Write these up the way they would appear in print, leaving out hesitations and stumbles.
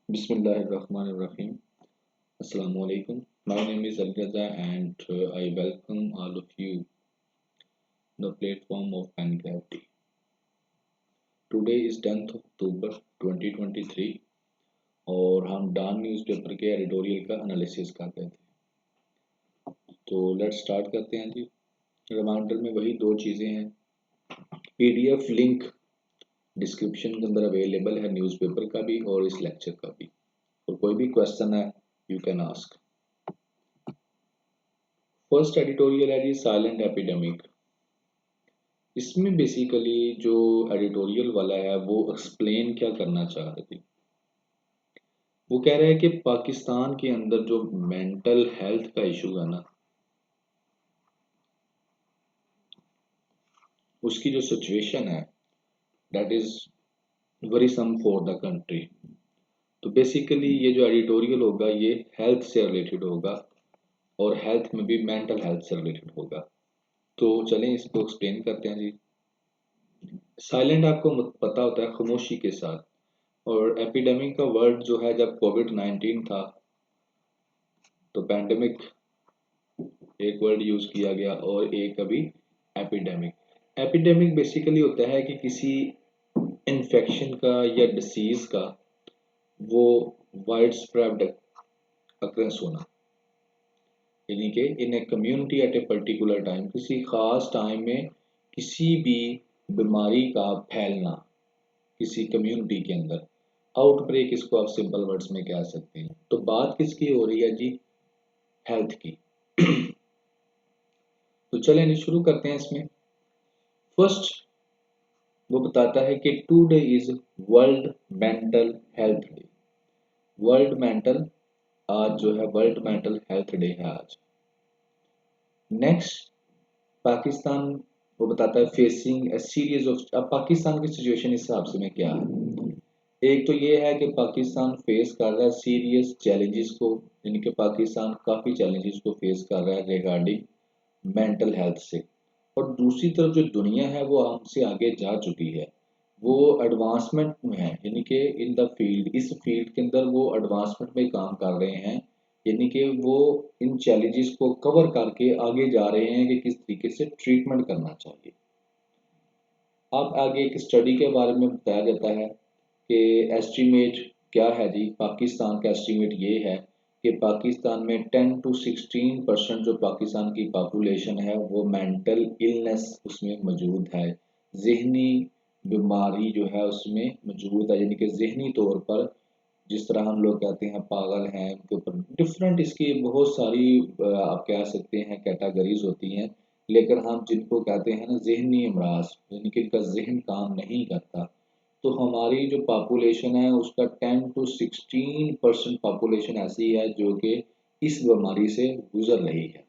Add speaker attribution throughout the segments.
Speaker 1: Bismillahirrahmanirrahim. Assalamu alaikum. My name is Algaza and I welcome all of you the platform of Pen Gravity. Today is 10th October 2023 और हम don newspaper के editorial का analysis कर रहे थे। तो let's start करते हैं जी। रिमाइंडर में वही दो चीज़ें हैं। पीडीएफ लिंक डिस्क्रिप्शन के अंदर अवेलेबल है न्यूज़पेपर का भी और इस लेक्चर का भी। और कोई भी क्वेश्चन है you can ask. First editorial है जी साइलेंट एपिडेमिक। इसमें बेसिकली जो एडिटोरियल वाला है वो एक्सप्लेन क्या करना चाह रहे थे। वो कह रहे हैं कि पाकिस्तान के अंदर जो मेंटल हेल्थ का इशू है ना, उसकी जो सिचुएशन है that is worrisome for the country. तो बेसिकली ये जो एडिटोरियल होगा ये हेल्थ से रिलेटेड होगा और हेल्थ में भी मेंटल हेल्थ से रिलेटेड होगा। तो चलें इसको एक्सप्लेन करते हैं जी। साइलेंट आपको पता होता है खामोशी के साथ, और एपिडेमिक का वर्ड जो है जब कोविड-19 था तो पैंडेमिक एक वर्ड यूज किया गया और एक अभी एपिडेमिक। एपिडेमिक बेसिकली होता है कि किसी इन्फेक्शन का या डिसीज का वो वाइड स्प्रेड अक्रेंस होना, यानी कि in a community at a particular time, किसी खास टाइम में किसी भी बीमारी का फैलना किसी कम्युनिटी के अंदर। आउटब्रेक इसको आप सिंपल वर्ड्स में कह सकते हैं। तो बात किसकी हो रही है जी? हेल्थ की। तो चलें शुरू करते हैं इसमें। फर्स्ट वो बताता है कि today is world mental health day. World mental, आज जो है वर्ल्ड मेंटल हेल्थ डे है आज। नेक्स्ट पाकिस्तान वो बताता है फेसिंग ए सीरीज ऑफ। अब पाकिस्तान की सिचुएशन इस हिसाब से में क्या है? एक तो ये है कि पाकिस्तान फेस कर रहा है सीरियस चैलेंजेस को, यानी कि पाकिस्तान काफ़ी चैलेंजेस को फेस कर रहा है रिगार्डिंग मेंटल हेल्थ से। और दूसरी तरफ जो दुनिया है वो हमसे आगे जा चुकी है, वो एडवांसमेंट में है, यानी कि इन द फील्ड, इस फील्ड के अंदर वो एडवांसमेंट में काम कर रहे हैं, यानी कि वो इन चैलेंजेस को कवर करके आगे जा रहे हैं कि किस तरीके से ट्रीटमेंट करना चाहिए। अब आगे एक स्टडी के बारे में बताया जाता है कि एस्टीमेट क्या है जी। पाकिस्तान का एस्टीमेट ये है कि पाकिस्तान में 10 to 16% जो पाकिस्तान की पॉपुलेशन है वो मेंटल इलनेस उसमें मौजूद है, जहनी बीमारी जो है उसमें मौजूद है, यानी कि जहनी तौर पर जिस तरह हम लोग कहते हैं पागल हैं, उनके ऊपर डिफरेंट इसकी बहुत सारी आप कह सकते हैं कैटेगरीज होती हैं। लेकिन हम जिनको कहते हैं ना जहनी अमराज, यानी कि इनका जहन काम नहीं करता, तो हमारी जो पॉपुलेशन है उसका 10 to 16% पॉपुलेशन ऐसी है जो कि इस बीमारी से गुजर रही है।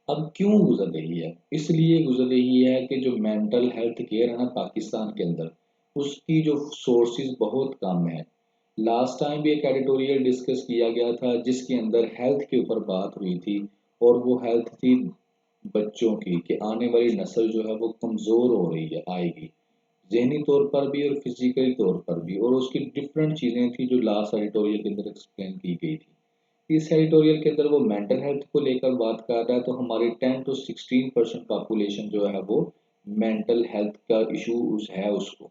Speaker 1: अब क्यों गुजर रही है? इसलिए गुजर रही है कि जो मेंटल हेल्थ केयर है ना पाकिस्तान के अंदर, उसकी जो सोर्सेज बहुत कम है। लास्ट टाइम भी एक एडिटोरियल डिस्कस किया गया था जिसके अंदर हेल्थ के ऊपर बात हुई थी, और वो हेल्थ थी बच्चों की, कि आने वाली नस्ल जो है वो कमज़ोर हो रही है, आएगी ज़हनी तौर पर भी और फिजिकली तौर पर भी। और उसकी डिफरेंट चीज़ें थी जो लास्ट एडिटोरियल के अंदर एक्सप्लेन की गई थी। इस एडिटोरियल के अंदर वो मेंटल हेल्थ को लेकर बात कर रहा है, तो हमारी 10 to 16% पॉपुलेशन जो है वो मेंटल हेल्थ का इशू है उसको।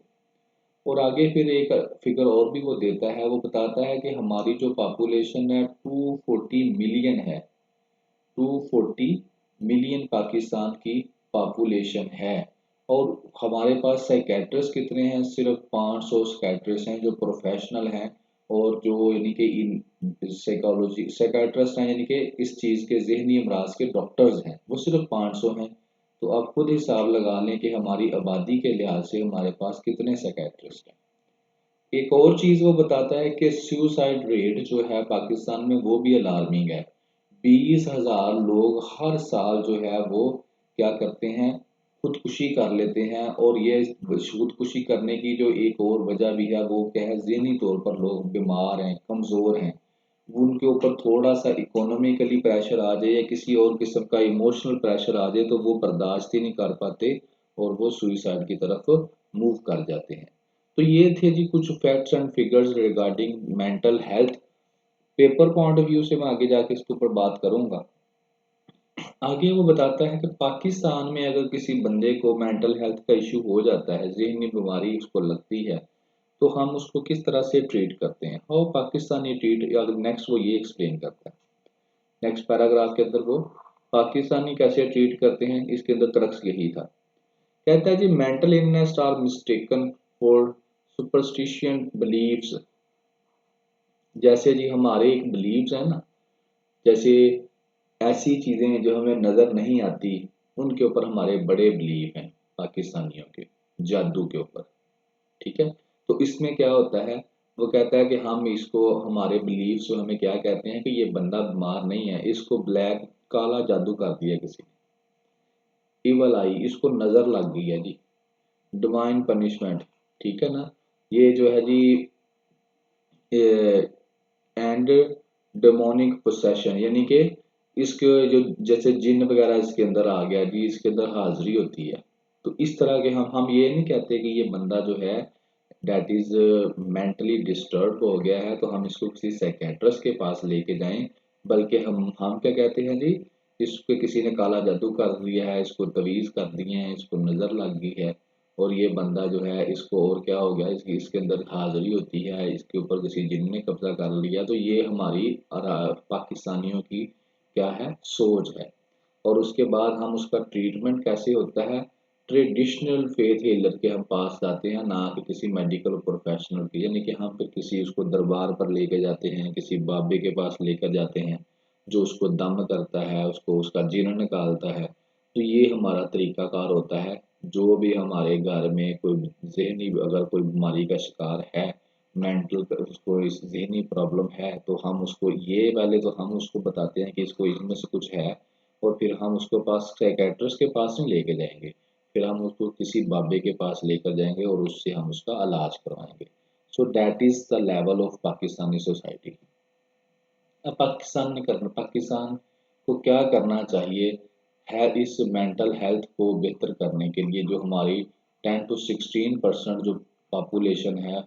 Speaker 1: और आगे फिर एक फिगर और भी वो देता है, वो बताता है कि हमारी जो पॉपुलेशन है 240 मिलियन है। 240 मिलियन पाकिस्तान की पॉपुलेशन है, और हमारे पास साइकेट्रिस्ट कितने हैं? सिर्फ 500 साइकेट्रिस्ट हैं जो प्रोफेशनल हैं, और जो यानी कि इन साइकोलॉजी साइकेट्रिस्ट हैं, यानी कि इस चीज़ के जहनी अमराज के डॉक्टर्स हैं, वो सिर्फ 500 हैं। तो आप खुद हिसाब लगा लें कि हमारी आबादी के लिहाज से हमारे पास कितने साइकेट्रिस्ट हैं। एक और चीज़ वो बताता है कि सुसाइड रेट जो है पाकिस्तान में वो भी अलार्मिंग है। 20,000 लोग हर साल जो है वो क्या करते हैं? खुदकुशी कर लेते हैं। और ये खुदकुशी करने की जो एक और वजह भी है वो क्या है? ज़हनी तौर पर लोग बीमार हैं, कमज़ोर हैं। उनके ऊपर थोड़ा सा इकोनॉमिकली प्रेशर आ जाए या किसी और किस्म का इमोशनल प्रेशर आ जाए तो वो बर्दाश्त ही नहीं कर पाते और वो सुसाइड की तरफ मूव कर जाते हैं। तो ये थे जी कुछ facts and figures regarding mental health. Paper point of view से मैं आगे जाके इसके ऊपर बात करूंगा। आगे वो बताता है कि पाकिस्तान में अगर किसी बंदे को मेंटल हेल्थ का इशू हो जाता है, ज़हनी बीमारी उसको लगती है, तो हम उसको किस तरह से ट्रीट करते हैं, हाउ पाकिस्तानी ट्रीट। अगर नेक्स्ट वो ये एक्सप्लेन करता है नेक्स्ट पैराग्राफ के अंदर, वो पाकिस्तानी कैसे ट्रीट करते हैं, इसके अंदर क्रक्स यही था। कहता है जी mental illness are mistaken for superstitious beliefs. जैसे जी हमारे एक बिलीव्स है ना, जैसे ऐसी चीजें जो हमें नजर नहीं आती, उनके ऊपर हमारे बड़े बिलीव हैं पाकिस्तानियों के, जादू के ऊपर। ठीक है, तो इसमें क्या होता है, वो कहता है कि हम इसको हमारे बिलीव जो हमें क्या कहते हैं कि ये बंदा बीमार नहीं है, इसको ब्लैक काला जादू कर दिया किसी ने, इवल आई, इसको नजर लग गई है जी, डिवाइन पनिशमेंट। ठीक है ना, ये जो है जी एंड डेमोनिक पोसेशन, यानी कि इसके जो जैसे जिन वगैरह इसके अंदर आ गया जी, इसके अंदर हाजिरी होती है। तो इस तरह के हम ये नहीं कहते कि ये बंदा जो है डेट इज मेंटली डिस्टर्ब हो गया है तो हम इसको किसी साइकेट्रिस्ट के पास लेके जाएं, बल्कि हम क्या कहते हैं जी, इसको किसी ने काला जादू कर दिया है, इसको तवीज़ कर दिए हैं, इसको नज़र लग गई है, और ये बंदा जो है इसको और क्या हो गया, इसके अंदर हाजिरी होती है, इसके ऊपर किसी जिन ने कब्जा कर लिया। तो ये हमारी पाकिस्तानियों की क्या है, सोच है। और उसके बाद हम उसका ट्रीटमेंट कैसे होता है, ट्रेडिशनल फेथ हीलर के हम पास जाते हैं, ना कि किसी मेडिकल प्रोफेशनल के, यानी कि हम फिर किसी उसको दरबार पर लेके जाते हैं, किसी बाबे के पास लेकर जाते हैं जो उसको दम करता है, उसको उसका जिन निकालता है। तो ये हमारा तरीकाकार होता है। जो भी हमारे घर में कोई जहनी अगर कोई बीमारी का शिकार है, मेंटल उसको इस जहनी प्रॉब्लम है, तो हम उसको ये पहले तो हम उसको बताते हैं कि इसको इसमें से कुछ है, और फिर हम उसके पास साइकेट्रिस्ट के पास नहीं लेके जाएंगे, फिर हम उसको किसी बाबे के पास लेकर जाएंगे और उससे हम उसका इलाज करवाएंगे। So that is the level of Pakistani society. अब पाकिस्तान को क्या करना चाहिए है इस मेंटल हेल्थ को बेहतर करने के लिए। जो हमारी 10 to 16% जो पॉपुलेशन है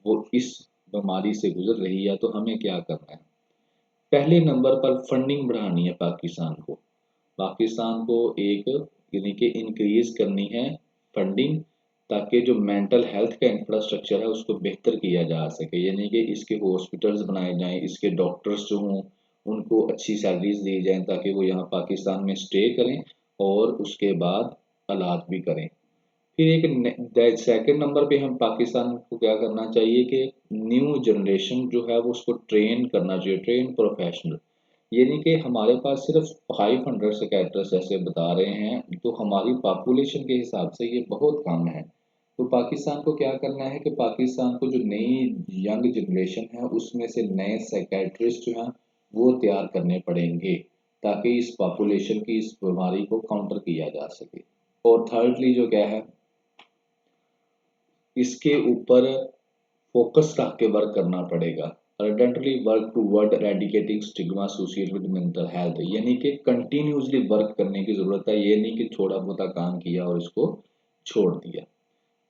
Speaker 1: वो इस बीमारी से गुजर रही है, तो हमें क्या करना है। पहले नंबर पर फंडिंग बढ़ानी है पाकिस्तान को एक, यानी कि इंक्रीज करनी है फंडिंग, ताकि जो मेंटल हेल्थ का इंफ्रास्ट्रक्चर है उसको बेहतर किया जा सके, यानी कि इसके हॉस्पिटल्स बनाए जाएं, इसके डॉक्टर्स जो हों उनको अच्छी सैलरीज दी जाएं, ताकि वो यहाँ पाकिस्तान में स्टे करें और उसके बाद इलाज भी करें। फिर एक सेकंड नंबर पे हम पाकिस्तान को क्या करना चाहिए कि न्यू जनरेशन जो है वो उसको ट्रेन करना चाहिए, ट्रेन प्रोफेशनल। यानी कि हमारे पास सिर्फ 500 सेक्रेटरीज जैसे बता रहे हैं, तो हमारी पॉपुलेशन के हिसाब से ये बहुत कम है। तो पाकिस्तान को क्या करना है कि पाकिस्तान को जो नई यंग जनरेशन है उसमें से नए सेक्रेटरीज जो हैं वो तैयार करने पड़ेंगे, ताकि इस पॉपुलेशन की इस बीमारी को काउंटर किया जा सके। और थर्डली जो क्या है, इसके ऊपर फोकस रख के वर्क करना पड़ेगा। Urgently work toward eradicating stigma associated with mental health, यानी कि कंटिन्यूसली वर्क करने की जरूरत है, ये नहीं कि थोड़ा बहुत काम किया और इसको छोड़ दिया।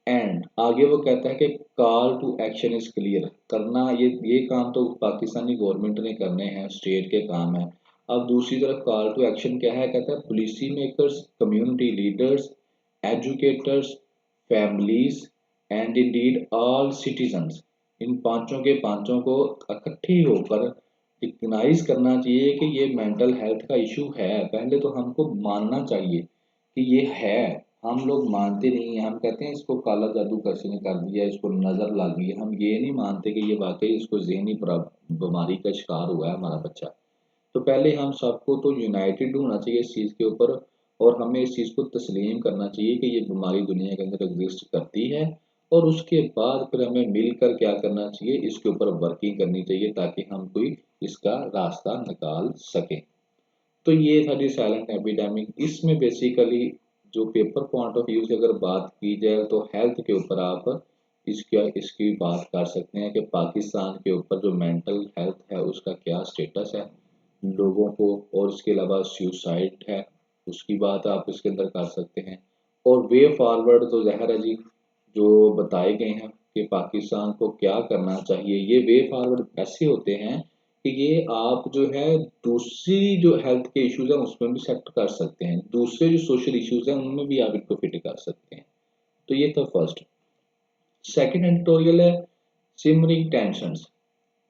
Speaker 1: एंड आगे वो कहता है कि call to action is clear करना, ये काम तो पाकिस्तानी गवर्नमेंट ने करने हैं, स्टेट के काम है। अब दूसरी तरफ कॉल टू एक्शन क्या है, कहता है policy makers, community leaders, educators, families and indeed all citizens, इन पांचों के पांचों को इकट्ठे होकर रिकग्नाइज करना चाहिए कि ये मेंटल हेल्थ का इशू है। पहले तो हमको मानना चाहिए कि ये है, हम लोग मानते नहीं हैं, हम कहते हैं इसको काला जादू किसी ने कर दिया, इसको नजर लग गई, हम ये नहीं मानते कि ये वाकई इसको ज़हनी बीमारी का शिकार हुआ है हमारा बच्चा। तो पहले हम सबको तो यूनाइटेड होना चाहिए इस चीज़ के ऊपर, और हमें इस चीज़ को तस्लीम करना चाहिए कि ये बीमारी दुनिया के अंदर एग्जिस्ट करती है, और उसके बाद फिर हमें मिलकर क्या करना चाहिए, इसके ऊपर वर्किंग करनी चाहिए ताकि हम कोई इसका रास्ता निकाल सकें। तो ये था जी साइलेंट एपिडेमिक। इसमें बेसिकली जो पेपर पॉइंट ऑफ व्यू से अगर बात की जाए तो हेल्थ के ऊपर आप इसकी बात कर सकते हैं कि पाकिस्तान के ऊपर जो मेंटल हेल्थ है उसका क्या स्टेटस है लोगों को, और इसके अलावा सुसाइड है उसकी बात आप इसके अंदर कर सकते हैं। और वे फॉरवर्ड तो ज़ाहिर है जी जो बताए गए हैं कि पाकिस्तान को क्या करना चाहिए, ये वे फॉरवर्ड ऐसे होते हैं कि ये आप जो है दूसरी जो हेल्थ के इश्यूज हैं उसमें भी सेट कर सकते हैं, दूसरे जो सोशल इश्यूज हैं उनमें भी आप इनको फिट कर सकते हैं। तो ये था फर्स्ट। सेकंड एडिटोरियल है सिमरिंग टेंशंस।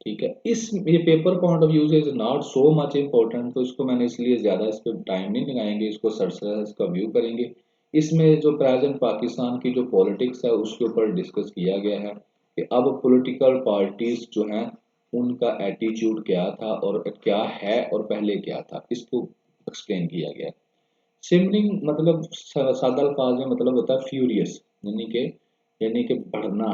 Speaker 1: ठीक है, इस ये पेपर पॉइंट ऑफ व्यू से is not so much important, तो इसको मैंने इसलिए ज़्यादा इस पर टाइम नहीं लगाएंगे, इसको सरसरा इसका व्यू करेंगे। इसमें जो प्रेजेंट पाकिस्तान की जो पॉलिटिक्स है उसके ऊपर डिस्कस किया गया है कि अब पॉलिटिकल पार्टीज जो हैं उनका एटीट्यूड क्या था और क्या है और पहले क्या था, इसको एक्सप्लेन किया गया। सिमरिंग मतलब सादा अल्फाज में मतलब होता है फ्यूरियस, यानी कि बढ़ना,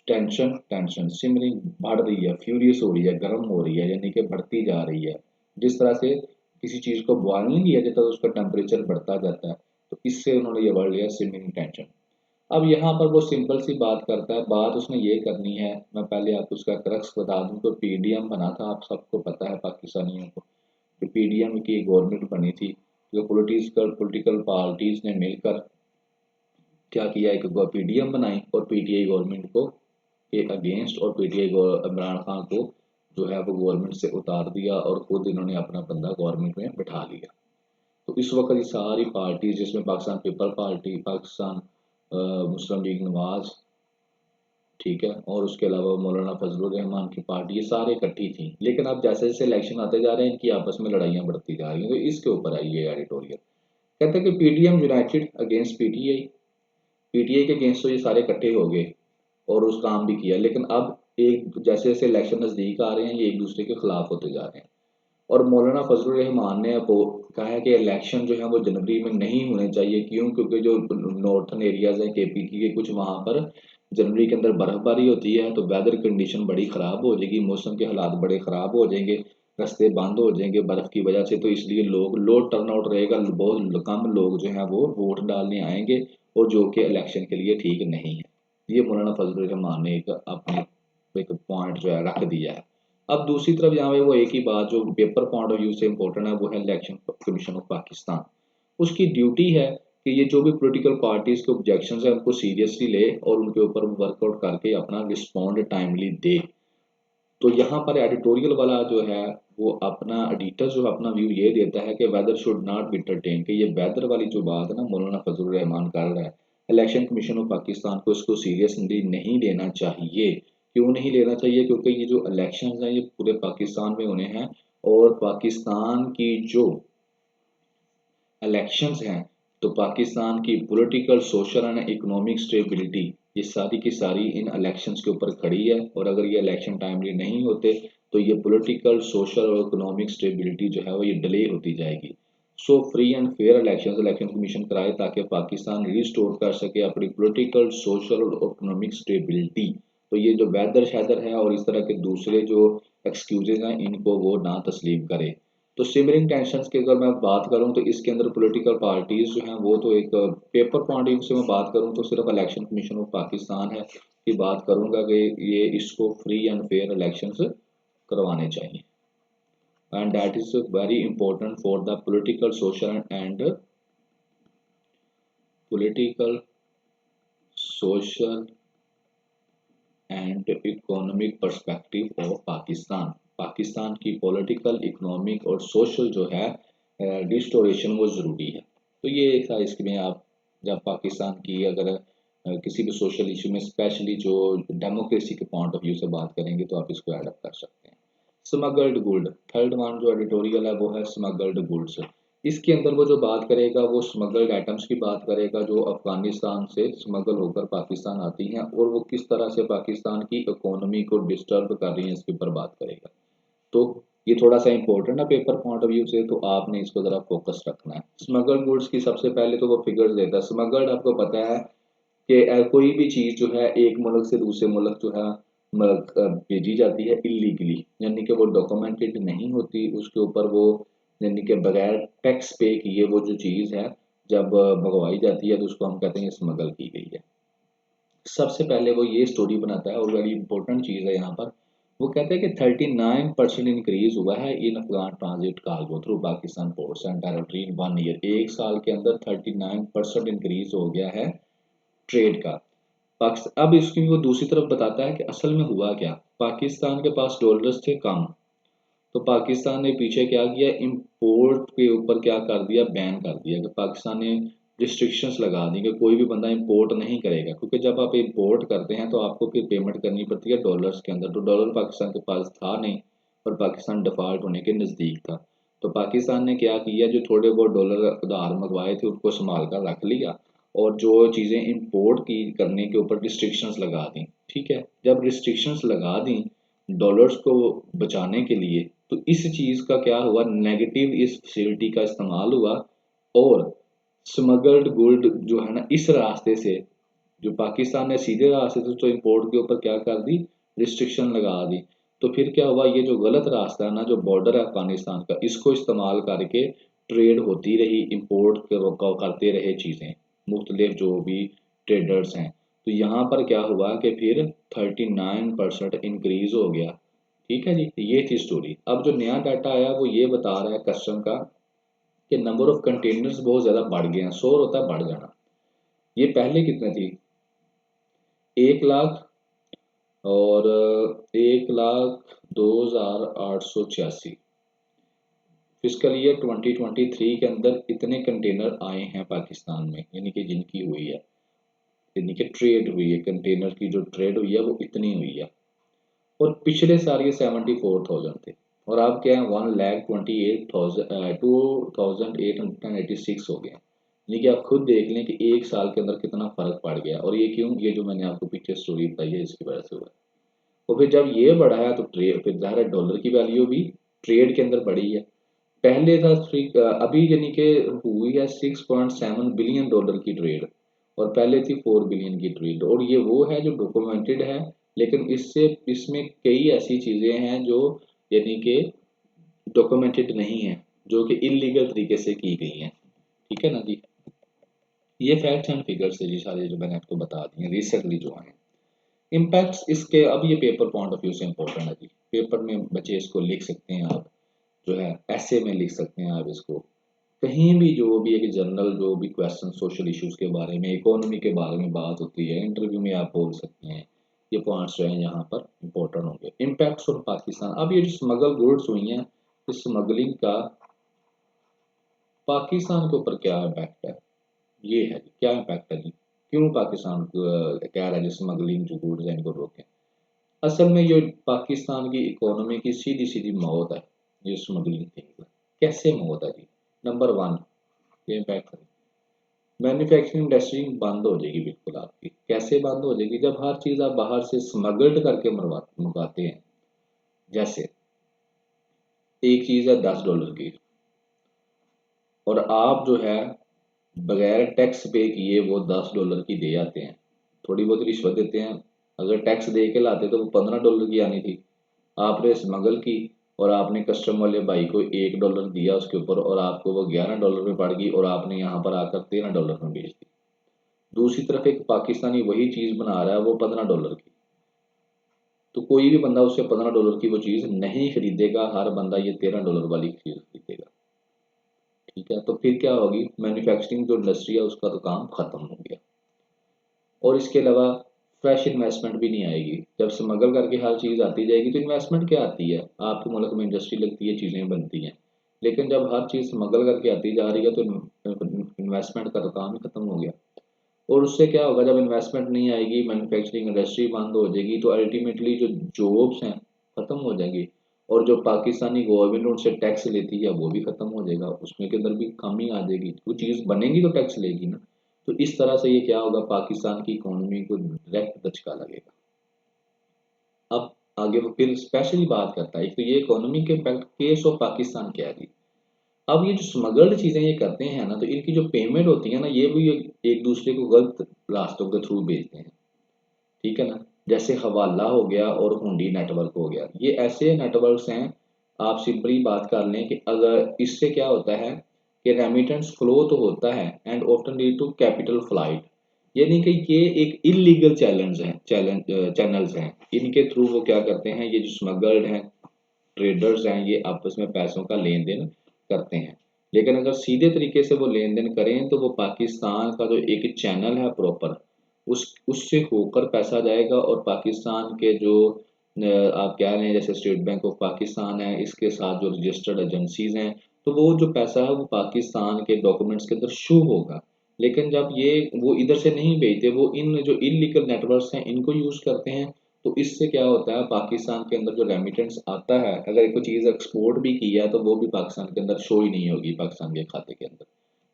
Speaker 1: टेंशन टेंशन, सिमरिंग बढ़ रही है, फ्यूरियस हो रही है, गर्म हो रही है, यानी कि बढ़ती जा रही है। जिस तरह से किसी चीज को बॉयल नहीं किया जाता तो उसका टेम्परेचर बढ़ता जाता है, तो इससे उन्होंने ये वर्ड लिया सिमरिंग टेंशन। अब यहाँ पर वो सिंपल सी बात करता है, बात उसने ये करनी है, मैं पहले आपको उसका क्रक्स बता दूं। तो पीडीएम बना था, आप सबको पता है पाकिस्तानियों को, तो पीडीएम की गवर्नमेंट बनी थी, जो पॉलिटिकल पॉलिटिकल पार्टीज ने मिलकर क्या किया, एक पीडीएम बनाई और पीटीआई गवर्नमेंट को के अगेंस्ट, और पीटीआई इमरान खान को जो है वो गवर्नमेंट से उतार दिया और खुद इन्होंने अपना बंदा गवर्नमेंट में बिठा लिया। तो इस वक्त ये सारी पार्टी, जिसमें पाकिस्तान पीपल पार्टी, पाकिस्तान मुस्लिम लीग नवाज, ठीक है, और उसके अलावा मौलाना फजलुर रहमान की पार्टी, ये सारे इकट्ठी थी। लेकिन अब जैसे जैसे इलेक्शन आते जा रहे हैं इनकी आपस में लड़ाइयाँ बढ़ती जा रही हैं। तो इसके ऊपर आई ये एडिटोरियल, कहते हैं कि PDM United against PTI, PTI के अगेंस्ट तो ये सारे इकट्ठे हो गए और उस काम भी किया, लेकिन अब एक जैसे जैसे इलेक्शन नजदीक आ रहे हैं ये एक दूसरे के खिलाफ होते जा रहे हैं। और मौलाना फजलुर रहमान ने अब कहा है कि इलेक्शन जो है वो जनवरी में नहीं होने चाहिए। क्यों? क्योंकि जो नॉर्थन एरियाज हैं केपीके के कुछ, वहां पर जनवरी के अंदर बर्फबारी होती है, तो वेदर कंडीशन बड़ी ख़राब हो जाएगी, मौसम के हालात बड़े ख़राब हो जाएंगे, रास्ते बंद हो जाएंगे बर्फ़ की वजह से। तो इसलिए लोग लो टर्न आउट रहेगा, बहुत कम लोग जो हैं वो वोट डालने आएंगे, और जो कि इलेक्शन के लिए ठीक नहीं है। ये मौलाना फजलुर रहमान ने एक अपने एक पॉइंट जो है रख दिया है। अब दूसरी तरफ यहाँ पे वो एक ही बात जो पेपर पॉइंट ऑफ व्यू से इम्पोर्टेंट है, वो है इलेक्शन कमीशन ऑफ पाकिस्तान। उसकी ड्यूटी है कि ये जो भी पॉलिटिकल पार्टीज के ऑब्जेक्शंस है उनको सीरियसली ले और उनके ऊपर वर्कआउट करके अपना रिस्पॉन्ड टाइमली दे। तो यहाँ पर एडिटोरियल वाला जो है वो अपना एडिटर जो अपना व्यू ये देता है कि weather should not be entertain, कि ये वेदर वाली जो बात है ना मौलाना फजलुर रहमान कर रहा है, इलेक्शन कमीशन ऑफ पाकिस्तान को इसको सीरियसली नहीं लेना चाहिए। क्यों नहीं लेना चाहिए? क्योंकि ये जो इलेक्शन हैं ये पूरे पाकिस्तान में होने हैं, और पाकिस्तान की जो इलेक्शंस हैं, तो पाकिस्तान की political social and economic stability ये सारी की सारी इन इलेक्शंस के ऊपर खड़ी है। और अगर ये इलेक्शन टाइमली नहीं होते तो ये पॉलिटिकल सोशल और इकोनॉमिक स्टेबिलिटी जो है वो ये डिले होती जाएगी। So free and fair election commission कराए ताकि पाकिस्तान रिस्टोर कर सके अपनी पॉलिटिकल सोशल और इकोनॉमिक स्टेबिलिटी। तो ये जो वेदर शैदर है और इस तरह के दूसरे जो एक्सक्यूजेज हैं इनको वो ना तस्लीम करे। तो सिमरिंग टेंशन्स की अगर मैं बात करूं तो इसके अंदर पॉलिटिकल पार्टीज जो हैं वो तो एक पेपर पॉइंट ऑफ व्यू से मैं बात करूं तो सिर्फ इलेक्शन कमीशन ऑफ पाकिस्तान है कि बात करूंगा कि ये इसको फ्री एंड फेयर इलेक्शंस करवाने चाहिए, and that is very important for the political social and economic perspective of Pakistan. Pakistan की पॉलिटिकल, इकोनॉमिक और सोशल जो है रिस्टोरेशन वो ज़रूरी है। तो ये था इसमें आप जब पाकिस्तान की अगर किसी भी सोशल इशू में स्पेशली जो डेमोक्रेसी के पॉइंट ऑफ व्यू से बात करेंगे तो आप इसको ऐड अप कर सकते हैं। स्मगल्ड गुड, थर्ड वन जो एडिटोरियल है वो है स्मगल्ड गुड्स। इसके अंदर वो जो बात करेगा वो स्मगल्ड आइटम्स की बात करेगा जो अफगानिस्तान से स्मगल होकर पाकिस्तान आती हैं और वो किस तरह से पाकिस्तान की इकोनॉमी को डिस्टर्ब कर रही हैं, इसके ऊपर बात करेगा। तो ये थोड़ा सा इंपॉर्टेंट है पेपर पॉइंट ऑफ व्यू से, तो आपने इसको जरा फोकस रखना है। स्मगल्ड गुड्स की सबसे पहले तो वो फिगर्स देता है। स्मगल्ड आपको पता है कि कोई भी चीज़ जो है एक मुल्क से दूसरे मुल्क जो है भेजी जाती है इलीगली, यानी कि वो डॉक्यूमेंटेड नहीं होती, उसके ऊपर वो यानी कि बगैर टैक्स पे किए वो जो चीज़ है जब मंगवाई जाती है तो उसको हम कहते हैं स्मगल की गई है। सबसे पहले वो ये स्टोरी बनाता है और बड़ी इंपॉर्टेंट चीज़ है यहाँ पर। वो कहते हैं कि 39% इंक्रीज हुआ है in Afghan transit cargo through Pakistan ports and territory in 1 year. एक साल के अंदर 39% इंक्रीज हो गया है ट्रेड का। अब इसकी वो दूसरी तरफ बताता है कि असल में हुआ क्या। पाकिस्तान के पास डॉलर्स थे कम, तो पाकिस्तान ने पीछे क्या किया, इंपोर्ट के ऊपर क्या कर दिया, बैन कर दिया कि पाकिस्तान ने रिस्ट्रिक्शंस लगा दी कि कोई भी बंदा इंपोर्ट नहीं करेगा, क्योंकि जब आप इंपोर्ट करते हैं तो आपको फिर पेमेंट करनी पड़ती है डॉलर्स के अंदर, तो डॉलर पाकिस्तान के पास था नहीं और पाकिस्तान डिफॉल्ट होने के नज़दीक था। तो पाकिस्तान ने क्या किया, जो थोड़े बहुत डॉलर उधार मंगवाए थे उनको संभाल कर रख लिया और जो चीज़ें इंपोर्ट की करने के ऊपर रिस्ट्रिक्शंस लगा दी। ठीक है, जब रिस्ट्रिक्शंस लगा दी डॉलर्स को बचाने के लिए, तो इस चीज़ का क्या हुआ, नेगेटिव इस फैसिलिटी का इस्तेमाल हुआ और स्मगल्ड गोल्ड जो है ना इस रास्ते से, जो पाकिस्तान ने सीधे रास्ते से तो इंपोर्ट के ऊपर क्या कर दी, रिस्ट्रिक्शन लगा दी। तो फिर क्या हुआ, ये जो गलत रास्ता है ना, जो बॉर्डर है अफगानिस्तान का, इसको इस्तेमाल करके ट्रेड होती रही, इंपोर्ट करते रहे चीज़ें मुख्तलिफ जो भी ट्रेडर्स हैं। तो यहाँ पर क्या हुआ कि फिर 39% इंक्रीज हो गया। ठीक है जी, ये थी स्टोरी। अब जो नया डाटा आया वो ये बता रहा है कस्टम का कि नंबर ऑफ कंटेनर्स बहुत ज़्यादा बढ़ गए हैं। शोर होता है बढ़ जाना। ये पहले कितने थी, 1 लाख और 1,02,886। फिजिकल ईयर 2023 के अंदर इतने कंटेनर आए हैं पाकिस्तान में, यानी कि जिनकी हुई है, यानी कि ट्रेड हुई है, कंटेनर की जो ट्रेड हुई है वो इतनी हुई है। और पिछले साल ये 74,000 थे और अब क्या है 1,28,2,886 हो गए। यानी कि आप खुद देख लें कि एक साल के अंदर कितना फर्क पड़ गया। और ये क्यों, ये जो मैंने आपको पीछे स्टोरी बताई है इसकी वजह से हुआ है। और फिर जब ये बढ़ा है तो ट्रेड, फिर ज़ाहिर है डॉलर की वैल्यू भी ट्रेड के अंदर बढ़ी है। पहले था अभी यानी कि हुई है 6.7 बिलियन डॉलर की ट्रेड और पहले थी 4 बिलियन की ट्रेड। और ये वो है जो डॉक्यूमेंटेड है, लेकिन इससे इसमें कई ऐसी चीज़ें हैं जो यानी कि डॉक्यूमेंटेड नहीं है, जो कि इलीगल तरीके से की गई हैं। ठीक है ना जी, ये फैक्ट्स एंड फिगर्स है जी सारे जो मैंने आपको बता दिए रिसेंटली जो आए। इम्पैक्ट्स इसके, अब ये पेपर पॉइंट ऑफ व्यू से इंपॉर्टेंट है जी, पेपर में बच्चे इसको लिख सकते हैं, आप जो है ऐसे में लिख सकते हैं आप इसको, कहीं भी जो भी एक जनरल जो भी क्वेश्चन सोशल इश्यूज के बारे में, इकोनॉमी के बारे में बात होती है, इंटरव्यू में आप बोल सकते हैं। ये पॉइंट्स जो है यहाँ पर इंपॉर्टेंट होंगे। इम्पैक्ट्स ऑन पाकिस्तान, अब ये जो स्मगल गुड्स हुई हैं, इस स्मगलिंग का पाकिस्तान के ऊपर क्या इम्पैक्ट है, ये है जी, क्या इम्पैक्ट है जी, क्यों पाकिस्तान कह रहा है स्मगलिंग जो गुड्स है इनको रोकें। असल में ये पाकिस्तान की इकोनॉमी की सीधी सीधी मौत है, ये स्मगलिंग थिंग। कैसे मौत है जी, नंबर 1 ये इम्पैक्ट है, मैन्युफैक्चरिंग इंडस्ट्री बंद हो जाएगी बिल्कुल आपकी। कैसे बंद हो जाएगी, जब हर चीज़ आप बाहर से स्मगल्ड करके मंगवाते हैं। जैसे एक चीज़ है $10 की और आप जो है बगैर टैक्स पे किए वो $10 की दे आते हैं, थोड़ी बहुत रिश्वत देते हैं। अगर टैक्स दे के लाते तो वो $15 की आनी थी, आपने स्मगल की और आपने कस्टम वाले भाई को $1 दिया उसके ऊपर और आपको वो $11 में पड़ गई और आपने यहाँ पर आकर $13 में बेच दी। दूसरी तरफ एक पाकिस्तानी वही चीज़ बना रहा है वो $15 की, तो कोई भी बंदा उससे $15 की वो चीज़ नहीं खरीदेगा, हर बंदा ये $13 वाली चीज़ खरीदेगा। ठीक है, तो फिर क्या होगी, मैन्युफैक्चरिंग जो इंडस्ट्री है उसका तो काम खत्म हो गया। और इसके अलावा फ्रेश इन्वेस्टमेंट भी नहीं आएगी। जब स्मगल करके हर चीज़ आती जाएगी तो इन्वेस्टमेंट क्या आती है, आपके मुल्क में इंडस्ट्री लगती है, चीज़ें बनती हैं। लेकिन जब हर चीज़ स्मगल करके आती जा रही है तो इन्वेस्टमेंट का तो काम ही खत्म हो गया। और उससे क्या होगा, जब इन्वेस्टमेंट नहीं आएगी, मैन्युफैक्चरिंग इंडस्ट्री बंद हो जाएगी, तो अल्टीमेटली जो जॉब्स हैं ख़त्म हो जाएंगी और जो पाकिस्तानी गवर्नमेंट उनसे टैक्स लेती है वो भी ख़त्म हो जाएगा, उसमें के अंदर भी कमी आ जाएगी। वो चीज़ बनेगी तो टैक्स लेगी ना। तो इस तरह से ये क्या होगा, पाकिस्तान की इकोनॉमी को डायरेक्ट धचका लगेगा। अब आगे वो फिर स्पेशली बात करता है, तो ये इकोनॉमी के इम्पैक्ट, केस ऑफ पाकिस्तान क्या है। अब ये जो स्मगल्ड चीज़ें ये करते हैं ना, तो इनकी जो पेमेंट होती है ना, ये भी एक दूसरे को गलत रास्तों के थ्रू भेजते हैं। ठीक है ना, जैसे हवाला हो गया और हुंडी नेटवर्क हो गया, ये ऐसे नेटवर्क्स हैं। आप सिंपली बात कर लें कि अगर इससे क्या होता है कि रेमिटेंस फ्लो तो होता है and often lead to capital flight, यानी कि ये एक इलीगल चैनल्स हैं। इनके थ्रू वो क्या करते हैं, ये जो स्मगल्ड हैं ट्रेडर्स हैं, ये आपस में पैसों का लेन देन करते हैं। लेकिन अगर सीधे तरीके से वो लेन देन करें तो वो पाकिस्तान का जो एक चैनल है प्रॉपर, उससे होकर पैसा जाएगा और पाकिस्तान के जो आप कह रहे हैं जैसे स्टेट बैंक ऑफ पाकिस्तान है, इसके साथ जो रजिस्टर्ड एजेंसीज हैं, तो वो जो पैसा है वो पाकिस्तान के डॉक्यूमेंट्स के अंदर शो होगा। लेकिन जब ये वो इधर से नहीं भेजते, वो इन जो इलीगल नेटवर्क्स हैं इनको यूज करते हैं, तो इससे क्या होता है पाकिस्तान के अंदर जो रेमिटेंस आता है, अगर कोई चीज़ एक्सपोर्ट भी की है तो वो भी पाकिस्तान के अंदर शो ही नहीं होगी पाकिस्तान के खाते के अंदर।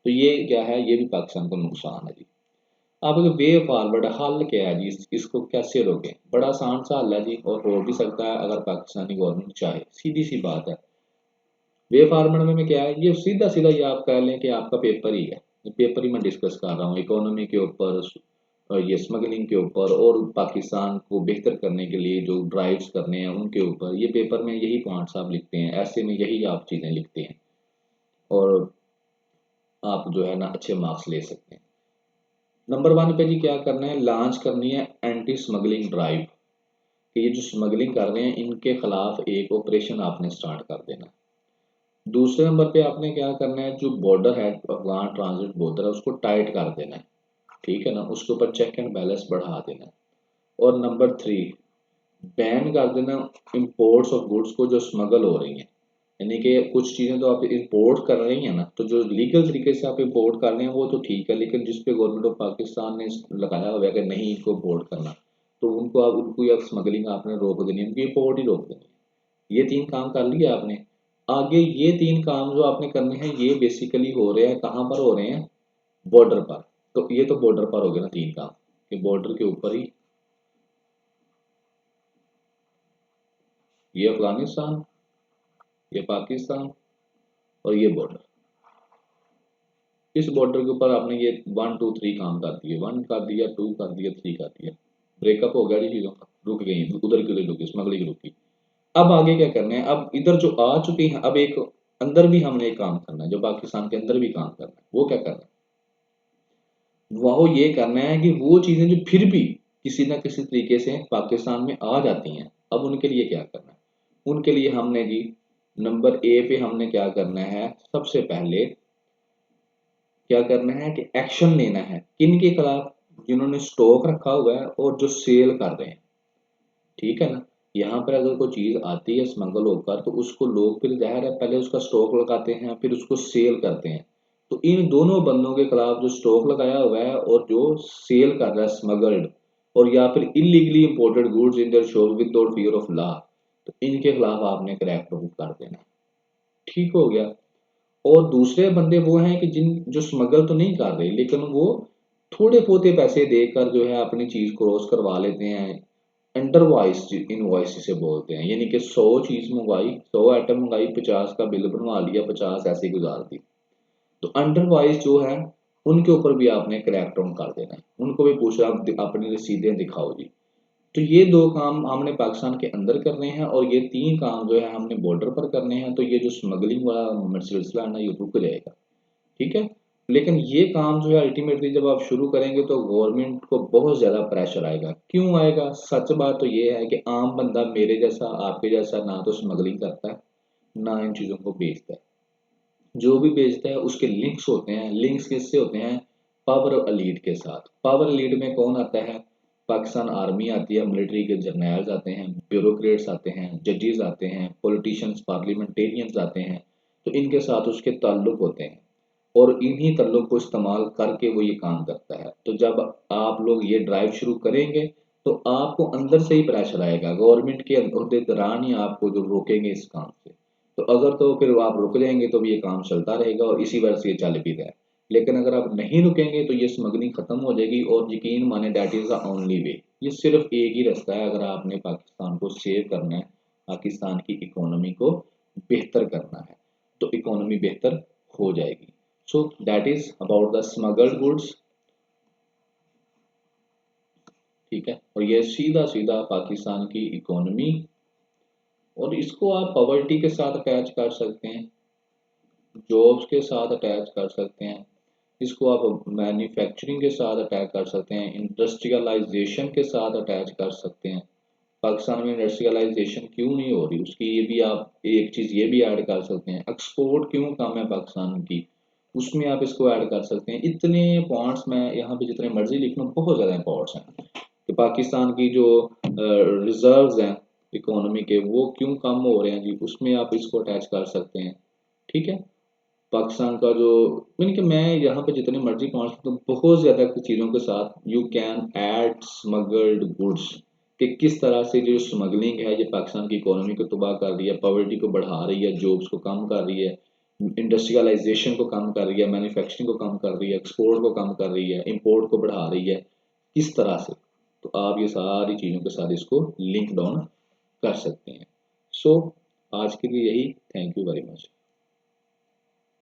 Speaker 1: तो ये क्या है, ये भी पाकिस्तान को नुकसान है जी। अब वे फॉरवर्ड हल क्या है जी, इसको कैसे रोकें? बड़ा आसान सा हल है जी, और हो भी सकता है अगर पाकिस्तानी गवर्नमेंट चाहे, सीधी सी बात है। वे फॉरवर्ड में क्या है, ये सीधा सीधा ये आप कह लें कि आपका पेपर ही है, पेपर ही मैं डिस्कस कर रहा हूँ इकोनॉमी के ऊपर, ये स्मगलिंग के ऊपर और पाकिस्तान को बेहतर करने के लिए जो ड्राइव्स करने हैं उनके ऊपर। ये पेपर में यही पॉइंट्स आप लिखते हैं, ऐसे में यही आप चीज़ें लिखते हैं और आप जो है ना अच्छे मार्क्स ले सकते हैं। नंबर 1 पे जी क्या करना है, लॉन्च करनी है एंटी स्मगलिंग ड्राइव, कि ये जो स्मगलिंग कर रहे हैं इनके खिलाफ एक ऑपरेशन आपने स्टार्ट कर देना है। दूसरे नंबर पे आपने क्या करना है, जो बॉर्डर है अफगान ट्रांजिट बॉर्डर है उसको टाइट कर देना है, ठीक है ना, उसके ऊपर चेक एंड बैलेंस बढ़ा देना है। और नंबर 3, बैन कर देना इंपोर्ट्स ऑफ गुड्स को जो स्मगल हो रही हैं, यानी कि कुछ चीज़ें तो आप इंपोर्ट कर रही हैं ना, तो जो लीगल तरीके से आप इंपोर्ट कर रहे हैं वो तो ठीक है, लेकिन जिस पे गवर्नमेंट ऑफ पाकिस्तान ने लगाया हुआ है कि नहीं इनको इंपोर्ट करना, तो उनको आप उनको या स्मगलिंग आपने रोक देनी है, उनकी इंपोर्ट ही रोक देनी है। ये 3 काम कर लिए आपने। आगे ये 3 काम जो आपने करने हैं ये बेसिकली हो रहे हैं कहाँ पर हो रहे हैं, बॉर्डर पर। तो ये तो बॉर्डर पर हो गया ना 3 काम, कि बॉर्डर के ऊपर ही, ये अफगानिस्तान, ये पाकिस्तान और ये बॉर्डर। इस बॉर्डर के ऊपर आपने ये 1 2 3 काम कर दिए, 1 कर दिया, 2 कर दिया, 3 कर दिया, ब्रेकअप हो गया जी, चीज़ों का रुक गई, उधर के लिए रुकी, स्मगलिंग रुकी। अब आगे क्या करना है, अब इधर जो आ चुके हैं, अब एक अंदर भी हमने एक काम करना है, जो पाकिस्तान के अंदर भी काम करना है, वो क्या करना है, वो ये करना है कि वो चीज़ें जो फिर भी किसी ना किसी तरीके से पाकिस्तान में आ जाती हैं, अब उनके लिए क्या करना है। उनके लिए हमने जी नंबर ए पे हमने क्या करना है, सबसे पहले क्या करना है कि एक्शन लेना है किन के खिलाफ, जिन्होंने स्टॉक रखा हुआ है और जो सेल कर रहे हैं, ठीक है ना। यहाँ पर अगर कोई चीज़ आती है स्मगल होकर, तो उसको लोग फिर ज़ाहिर है पहले उसका स्टॉक लगाते हैं फिर उसको सेल करते हैं। तो इन दोनों बंदों के खिलाफ जो स्टॉक लगाया हुआ है और जो सेल कर रहा है स्मगल्ड और या फिर illegally imported goods in their shop without fear of law, तो इनके खिलाफ आपने क्रैक डाउन कर देना है। ठीक हो गया। और दूसरे बंदे वो हैं कि जिन जो स्मगल तो नहीं कर रहे, लेकिन वो थोड़े पोते पैसे देकर जो है अपनी चीज क्रॉस करवा लेते हैं, अंडर वॉइस इनवॉइस जिसे बोलते हैं, यानी कि 100 चीज मंगवाई, 100 आइटम मंगाई, 50 का बिल बनवा लिया, 50 ऐसे ही गुजार दी। तो अंडर वॉइस जो है उनके ऊपर भी आपने क्रैक डाउन कर देना है, उनको भी पूछा आप अपनी रसीदें दिखाओ जी। तो ये 2 काम हमने पाकिस्तान के अंदर करने हैं और ये 3 काम जो है हमने बॉर्डर पर करने हैं, तो ये जो स्मगलिंग वाला सिलसिला है ना ये रुक जाएगा, ठीक है। लेकिन ये काम जो है अल्टीमेटली जब आप शुरू करेंगे तो गवर्नमेंट को बहुत ज़्यादा प्रेशर आएगा। क्यों आएगा? सच बात तो ये है कि आम बंदा मेरे जैसा आपके जैसा ना तो स्मगलिंग करता है, ना इन चीज़ों को बेचता है। जो भी बेचता है उसके लिंक्स होते हैं, लिंक्स किससे होते हैं, पावर एलीट के साथ। पावर एलीट में कौन आता है, पाकिस्तान आर्मी आती है, मिलिट्री के जर्नल्स आते हैं, ब्यूरोक्रेट्स आते हैं, जजेस आते हैं, पॉलिटिशियंस पार्लियामेंटेरियंस आते हैं। तो इनके साथ उसके ताल्लुक होते हैं और इन्हीं ताल्लुक को इस्तेमाल करके वो ये काम करता है। तो जब आप लोग ये ड्राइव शुरू करेंगे तो आपको अंदर से ही प्रेशर आएगा, गवर्नमेंट के दौरान ही आपको जो रोकेंगे इस काम से। तो अगर तो फिर आप रुक जाएंगे तो भी ये काम चलता रहेगा और इसी वजह से ये चल भी रहा है। लेकिन अगर आप नहीं रुकेंगे तो ये स्मगलिंग खत्म हो जाएगी और यकीन माने that is the only way. ये सिर्फ एक ही रास्ता है अगर आपने पाकिस्तान को सेव करना है, पाकिस्तान की इकोनॉमी को बेहतर करना है, तो इकोनॉमी बेहतर हो जाएगी। So that is about the smuggled goods, ठीक है। और ये सीधा सीधा पाकिस्तान की इकोनॉमी, और इसको आप पॉवर्टी के साथ अटैच कर सकते हैं, जॉब्स के साथ अटैच कर सकते हैं, इसको आप मैन्युफैक्चरिंग के साथ अटैच कर सकते हैं, इंडस्ट्रियलाइजेशन के साथ अटैच कर सकते हैं। पाकिस्तान में इंडस्ट्रियलाइजेशन क्यों नहीं हो रही, उसकी ये भी आप एक चीज़ ये भी ऐड कर सकते हैं। एक्सपोर्ट क्यों कम है पाकिस्तान की, उसमें आप इसको ऐड कर सकते हैं। इतने पॉइंट्स मैं यहाँ पे जितने मर्जी लिख लूँ, बहुत ज़्यादा पॉइंट्स हैं कि पाकिस्तान की जो रिजर्व्स हैं इकोनॉमी के, वो क्यों कम हो रहे हैं जी, उसमें आप इसको अटैच कर सकते हैं। ठीक है, पाकिस्तान का जो, यानी कि मैं यहाँ पे जितने मर्जी पॉइंट्स, तो बहुत ज़्यादा चीज़ों के साथ you can add smuggled goods, कि किस तरह से जो स्मगलिंग है ये पाकिस्तान की इकोनॉमी को तबाह कर रही है, पॉवर्टी को बढ़ा रही है, जॉब्स को कम कर रही है, इंडस्ट्रियलाइजेशन को कम कर रही है, मैन्युफैक्चरिंग को कम कर रही है, एक्सपोर्ट को कम कर रही है, इंपोर्ट को बढ़ा रही है, किस तरह से। तो आप ये सारी चीज़ों के साथ इसको लिंक डाउन कर सकते हैं। सो आज के लिए यही, थैंक यू वेरी मच।